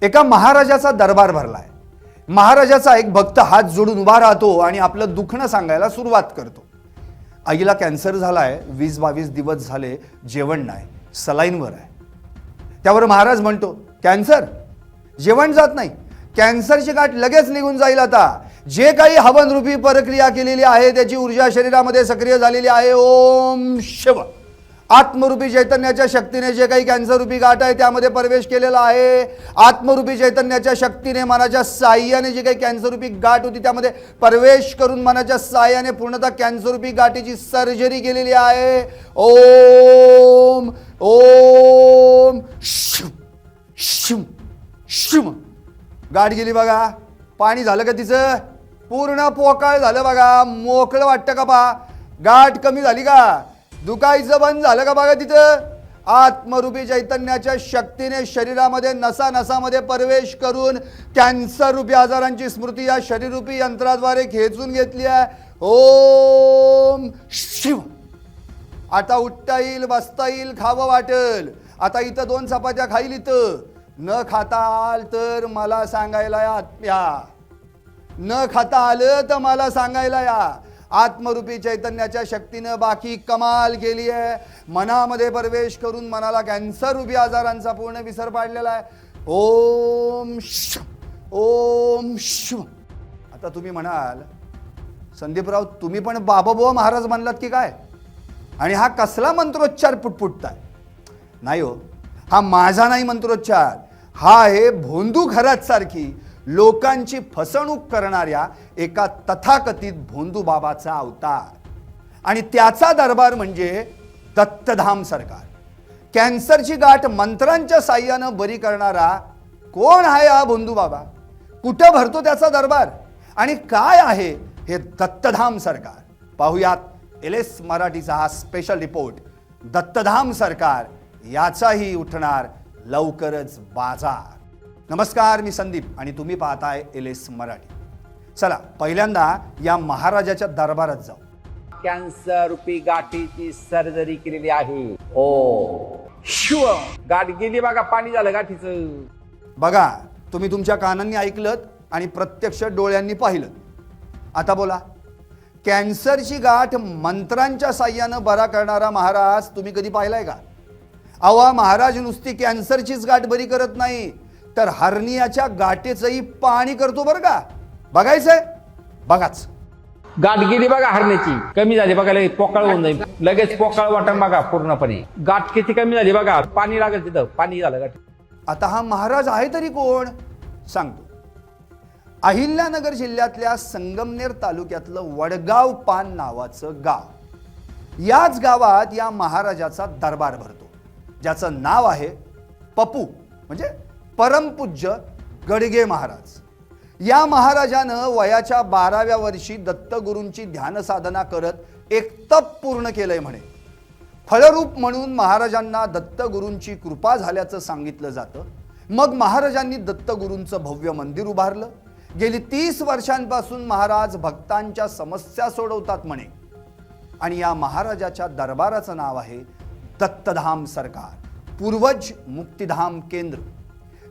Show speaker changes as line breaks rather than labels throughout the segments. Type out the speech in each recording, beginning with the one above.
एका महाराजाचा दरबार भरलाय। महाराजाचा एक भक्त हात जोडून उभा राहतो आणि आपलं दुखणं सांगायला सुरुवात करतो। आईला कॅन्सर झालाय, 20-22 दिवस झाले जेवण नाही, सलाईनवर आहे। त्यावर महाराज म्हणतो, कॅन्सर जेवण जात नाही, कॅन्सरची गाठ लगेच निघून जाईल। आता जे काही हवन रूपी प्रक्रिया केलेली आहे त्याची ऊर्जा शरीरामध्ये सक्रिय झालेली आहे। ओम शिव आत्मरूपी चैतन्याच्या शक्तीने जे काही कॅन्सर रूपी गाठ आहे त्यामध्ये प्रवेश केलेला आहे। आत्मरूपी चैतन्याच्या शक्तीने मनाच्या साह्याने जे काही कॅन्सर रूपी गाठ होती त्यामध्ये प्रवेश करून मनाच्या साह्याने पूर्णतः कॅन्सर रूपी गाठीची सर्जरी केलेली आहे। ओम ओम शिव शिव शिव गाठ गेली बघा। पाणी झालं का तिचं? पूर्ण पोकळ झालं बघा। मोकळं वाटतं का पा? गाठ कमी झाली का? दुखायचं बंद झालं का बघा तिथं? आत्मरूपी चैतन्याच्या शक्तीने शरीरामध्ये नसा नसामध्ये प्रवेश करून कॅन्सर रूपी आजारांची स्मृती या शरीररूपी यंत्राद्वारे खेचून घेतली आहे। ओम शिव आता उठता येईल, बसता येईल, खावं वाटेल। आता इथं 2 चपात्या खाईल, इथं न खाता आल तर मला सांगायला या, न खाता आलं तर मला सांगायला या। आत्मरूपी चैतन्याच्या शक्तीनं बाकी कमाल केली आहे। मनामध्ये प्रवेश करून मनाला कॅन्सर रूपी आजारांचा पूर्ण विसर पाडलेला आहे। ओम शिव ओम शिव। आता तुम्ही म्हणाल, संदीपराव तुम्ही पण बाबाबुवा महाराज म्हणलात की काय? आणि हा कसला मंत्रोच्चार पुटपुटताय? नाही हो, हा माझा नाही मंत्रोच्चार, हा आहे भोंदू खरात सारखी लोकांची फसवणूक करणाऱ्या एका तथाकथित भोंदू बाबाचा अवतार। आणि त्याचा दरबार म्हणजे दत्तधाम सरकार। कॅन्सरची गाठ मंत्रांच्या साह्यानं बरी करणारा कोण आहे हा भोंदू बाबा? कुठं भरतो त्याचा दरबार आणि काय आहे हे दत्तधाम सरकार? पाहुयात LS मराठीचा हा स्पेशल रिपोर्ट। दत्तधाम सरकार याचाही उठणार लवकरच बाजार। नमस्कार, मी संदीप आणि तुम्ही पाहताय LS मराठी। चला पहिल्यांदा या महाराजाच्या दरबारात जाऊ।
कॅन्सर रूपी गाठीची सर्जरी केलेली आहे। ओ शिव गाठ गेली बघा, पाणी झालं गाठीचं
बघा। तुम्ही तुमच्या कानांनी ऐकलत आणि प्रत्यक्ष डोळ्यांनी पाहिलं। आता बोला, कॅन्सरची गाठ मंत्रांच्या साह्यानं बरा करणारा महाराज तुम्ही कधी पाहिलाय का? अवा महाराज नुसती कॅन्सरचीच गाठ बरी करत नाही तर हर्नियाच्या गाठीचंही पाणी करतो बरं का? बघायचंय? बघाच।
गाठ गेली बघा, हरण्याची कमी झाली बघा, लगेच पोकळ होऊन जाईल, लगेच पोकळ वाटण बघा पूर्णपणे। गाठ किती कमी झाली बघा, पाणी लागेल तिथं, पाणी झालं गाठ।
आता हा महाराज आहे तरी कोण सांगतो। अहिल्यानगर जिल्ह्यातल्या संगमनेर तालुक्यातलं वडगाव पान नावाचं गाव। याच गावात या महाराजाचा दरबार भरतो, ज्याचं नाव आहे पप्पू म्हणजे परमपूज्य गडगे महाराज। या महाराजानं वयाच्या 12व्या वर्षी दत्तगुरूंची ध्यान साधना करत एक तप पूर्ण केलंय म्हणे। फळरूप म्हणून महाराजांना दत्तगुरूंची कृपा झाल्याचं सांगितलं जातं। मग महाराजांनी दत्तगुरूंचं भव्य मंदिर उभारलं। गेली 30 वर्षांपासून महाराज भक्तांच्या समस्या सोडवतात म्हणे। आणि या महाराजाच्या दरबाराचं नाव आहे दत्तधाम सरकार, पूर्वज मुक्तिधाम केंद्र।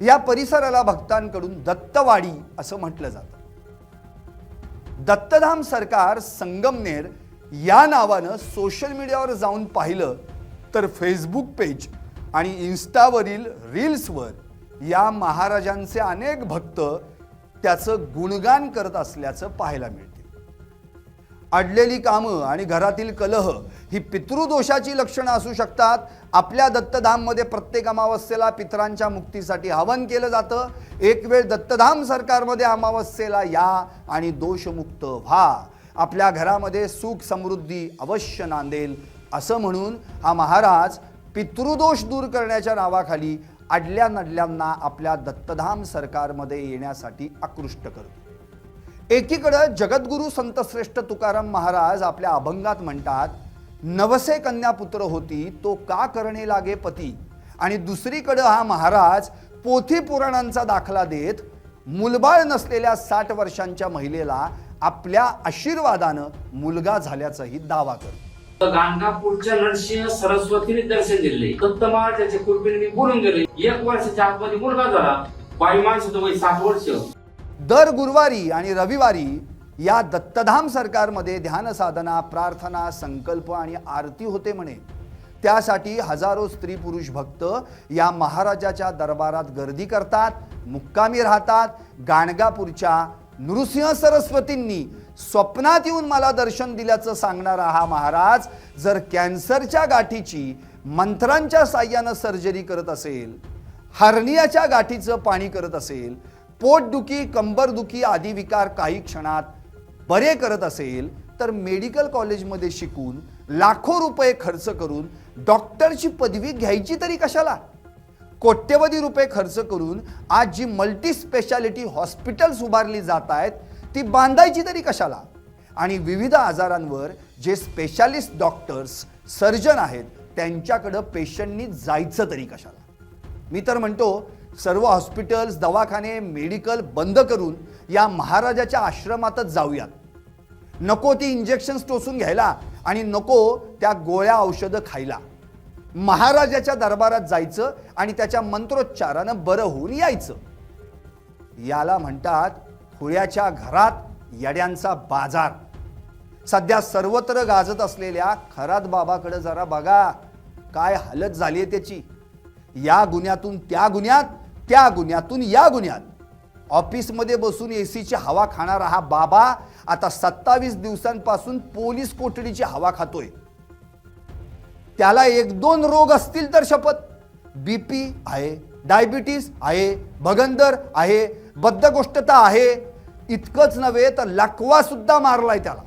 या परिसराला भक्तांकडून दत्तवाडी असं म्हटलं जातं। दत्तधाम सरकार संगमनेर या नावानं सोशल मीडियावर जाऊन पाहिलं तर फेसबुक पेज आणि इन्स्टावरील रील्सवर या महाराजांचे अनेक भक्त त्याचं गुणगान करत असल्याचं पाहायला मिळते। अडलेली कामं आणि घरातील कलह ही पितृदोषाची लक्षणं असू शकतात। आपल्या दत्तधाममध्ये प्रत्येक अमावस्येला पितरांच्या मुक्तीसाठी हवन केलं जातं। एक वेळ दत्तधाम सरकारमध्ये अमावस्येला या आणि दोषमुक्त व्हा, आपल्या घरामध्ये सुख समृद्धी अवश्य नांदेल असं म्हणून हा महाराज पितृदोष दूर करण्याच्या नावाखाली अडल्या नडल्यांना आपल्या दत्तधाम सरकारमध्ये येण्यासाठी आकृष्ट करतो। एकीकडे जगद्गुरु संतश्रेष्ठ तुकाराम महाराज आपल्या अभंगात म्हणतात, नवसे कन्या पुत्र होती तो का करणे लागे पती। आणि दुसरीकडे हा महाराज पोथी पुराणांचा दाखला देत मुलबाळ नसलेल्या 60 वर्षांच्या महिलेला आपल्या आशीर्वादानं मुलगा झाल्याचाही दावा करतो।
गाणगापूरच्या नरसिंह सरस्वतीने दर्शन दिले। दत्त महाराजांच्या कृपेने मी बोलून गेले। 1 वर्षाच्या आतमध्ये मुलगा झाला।
बाई माणसाचं वय 60 वर्ष.
दर गुरुवारी आणि रविवारी या दत्तधाम सरकारमध्ये ध्यान साधना, प्रार्थना, संकल्प आणि आरती होते म्हणे. त्यासाठी हजारो स्त्री पुरुष भक्त या महाराजाच्या दरबारात गर्दी करतात, मुक्कामी राहतात. गाणगापूरच्या नृसिंह सरस्वतींनी स्वप्नात येऊन मला दर्शन दिल्याचं सांगणारा हा महाराज जर कॅन्सरच्या गाठीची मंत्रांच्या साह्यानं सर्जरी करत असेल, हर्नियाच्या गाठीचं पाणी करत असेल, पोटदुखी, कंबरदुखी आदी विकार काही क्षणात बरे करत असेल, तर मेडिकल कॉलेजमध्ये शिकून लाखो रुपये खर्च करून डॉक्टरची पदवी घ्यायची तरी कशाला? कोट्यवधी रुपये खर्च करून आज जी मल्टी स्पेशालिटी हॉस्पिटल्स उभारली जात आहेत ती बांधायची तरी कशाला? आणि विविध आजारांवर जे स्पेशालिस्ट डॉक्टर्स, सर्जन आहेत त्यांच्याकडं पेशंटनी जायचं तरी कशाला? मी तर म्हणतो सर्व हॉस्पिटल्स, दवाखाने, मेडिकल बंद करून या महाराजाच्या आश्रमातच जाऊयात. नको ती इंजेक्शन्स टोचून घ्यायला आणि नको त्या गोळ्या औषधं खायला. महाराजाच्या दरबारात जायचं आणि त्याच्या मंत्रोच्चारानं बरं होऊन यायचं. याला म्हणतात खुळ्याच्या घरात येड्यांचा बाजार. सध्या सर्वत्र गाजत असलेल्या खरात बाबाकडे जरा बघा, काय हालत झाली आहे त्याची. या गुन्ह्यातून त्या गुन्ह्यात, त्या गुन्ह्यातून या गुन्ह्यात. ऑफिसमध्ये बसून एसीची हवा खाणारा हा बाबा आता 27 दिवसांपासून पोलीस कोठडीची हवा खातोय. त्याला 1-2 रोग असतील तर शपथ. बीपी आहे, डायबिटीस आहे, भगंदर आहे, बद्धकोष्ठता आहे. इतकंच नव्हे तर लकवा सुद्धा मारलाय त्याला.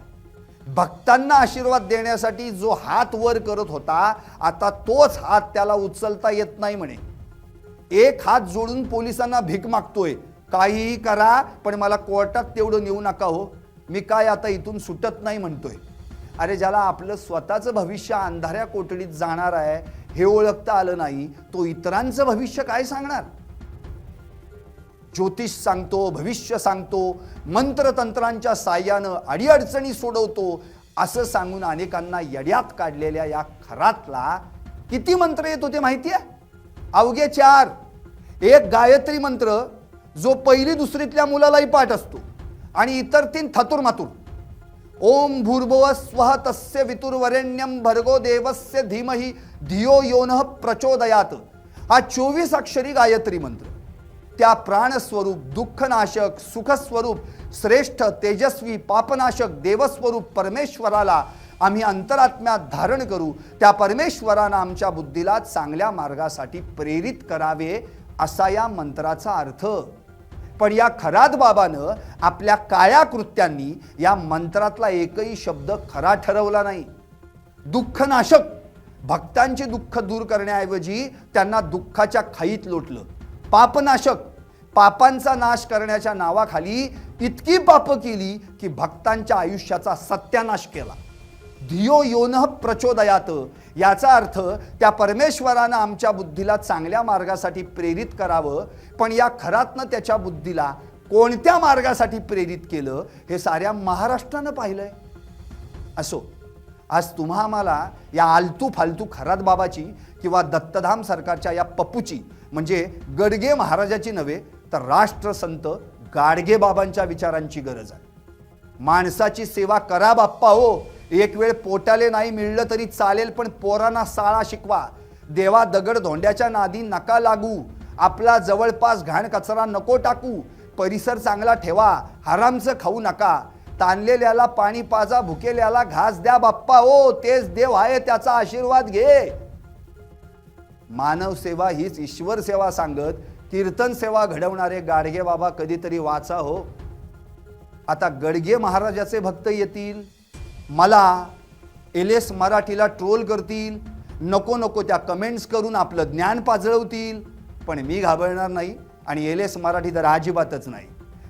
भक्तांना आशीर्वाद देण्यासाठी जो हात वर करत होता आता तोच हात त्याला उचलता येत नाही म्हणे. एक हात जोडून पोलिसांना भीक मागतोय, काहीही करा पण मला कोर्टात तेवढं नेऊ नका हो, मी काय आता इथून सुटत नाही म्हणतोय. अरे ज्याला आपलं स्वतःचं भविष्य अंधाऱ्या कोठडीत जाणार आहे हे ओळखता आलं नाही, तो इतरांचं भविष्य काय सांगणार? ज्योतिष सांगतो, भविष्य सांगतो, मंत्रतंत्रांच्या साह्यानं अडीअडचणी सोडवतो असं सांगून अनेकांना येड्यात काढलेल्या या खरातला किती मंत्र येत होते माहिती आहे? अवघे 4. एक गायत्री मंत्र जो पहिली दुसरीतल्या मुलालाही पाठ असतो आणि इतर 3 थतुर मातुर. ओम भूर्भुवः स्वः तस्य वितुर्वरेण्यं भर्गो देवस्य धीमहि धियो यो नः प्रचोदयात. हा 24 अक्षरी गायत्री मंत्र त्या प्राणस्वरूप, दुःखनाशक, सुखस्वरूप, श्रेष्ठ, तेजस्वी, पापनाशक, देवस्वरूप परमेश्वराला आम्ही अंतरात्म्यात धारण करू. त्या परमेश्वरानं आमच्या बुद्धीला चांगल्या मार्गासाठी प्रेरित करावे असा या मंत्राचा अर्थ. पण या खरात बाबानं आपल्या काळ्या कृत्यांनी या मंत्रातला एकही शब्द खरा ठरवला नाही. दुःखनाशक, भक्तांचे दुःख दूर करण्याऐवजी त्यांना दुःखाच्या खाईत लोटलं. पापनाशक, पापांचा नाश करण्याच्या नावाखाली इतकी पापं केली की भक्तांच्या आयुष्याचा सत्यानाश केला. धियो यो नः प्रचोदयात, याचा अर्थ त्या परमेश्वरानं आमच्या बुद्धीला चांगल्या मार्गासाठी प्रेरित करावं, पण या खरातनं त्याच्या बुद्धीला कोणत्या मार्गासाठी प्रेरित केलं हे साऱ्या महाराष्ट्रानं पाहिलंय. असो, आज तुम्हा आम्हाला या आलतू फालतू खरात बाबाची किंवा दत्तधाम सरकारच्या या पप्पूची म्हणजे गडगे महाराजाची नव्हे तर राष्ट्रसंत गाडगे बाबांच्या विचारांची गरज आहे. माणसाची सेवा करा बाप्पा हो. एक वेळ पोटाले नाही मिळलं तरी चालेल, पण पोरांना शाळा शिकवा. देवा दगड धोंड्याच्या नादी नका लागू. आपला जवळपास घाण कचरा नको टाकू. परिसर चांगला ठेवा. हरामचं खाऊ नका. ताणलेल्याला पाणी पाजा, भुकेल्याला घास द्या बाप्पा हो. तेच देव आहे, त्याचा आशीर्वाद घे. मानव सेवा हीच ईश्वर सेवा सांगत कीर्तन सेवा घडवणारे गाडगे बाबा कधीतरी वाचा हो. आता गडगे महाराजाचे भक्त येतील, मला LS मराठीला ट्रोल करतील, नको नको त्या कमेंट्स करून आपलं ज्ञान पाजळवतील, पण मी घाबरणार नाही आणि LS मराठी तर अजिबातच नाही.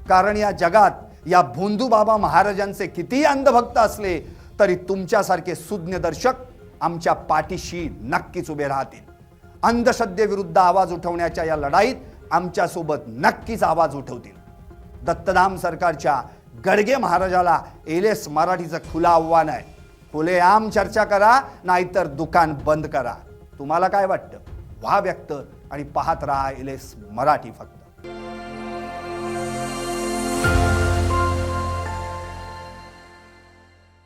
कारण या जगात या भोंदू बाबा महाराजांचे कितीही अंधभक्त असले तरी तुमच्यासारखे सुज्ञ दर्शक आमच्या पाठीशी नक्कीच उभे राहतील. अंधश्रद्धेविरुद्ध आवाज उठवण्याच्या या लढाईत आमच्यासोबत नक्कीच आवाज उठवतील. दत्तधाम सरकारच्या गडगे महाराजाला LS मराठीचं खुलं आव्हान आहे. खुलेआम चर्चा करा, नाहीतर दुकान बंद करा. तुम्हाला काय वाटतं? व्हा व्यक्त आणि पाहत राहा LS मराठी फक्त.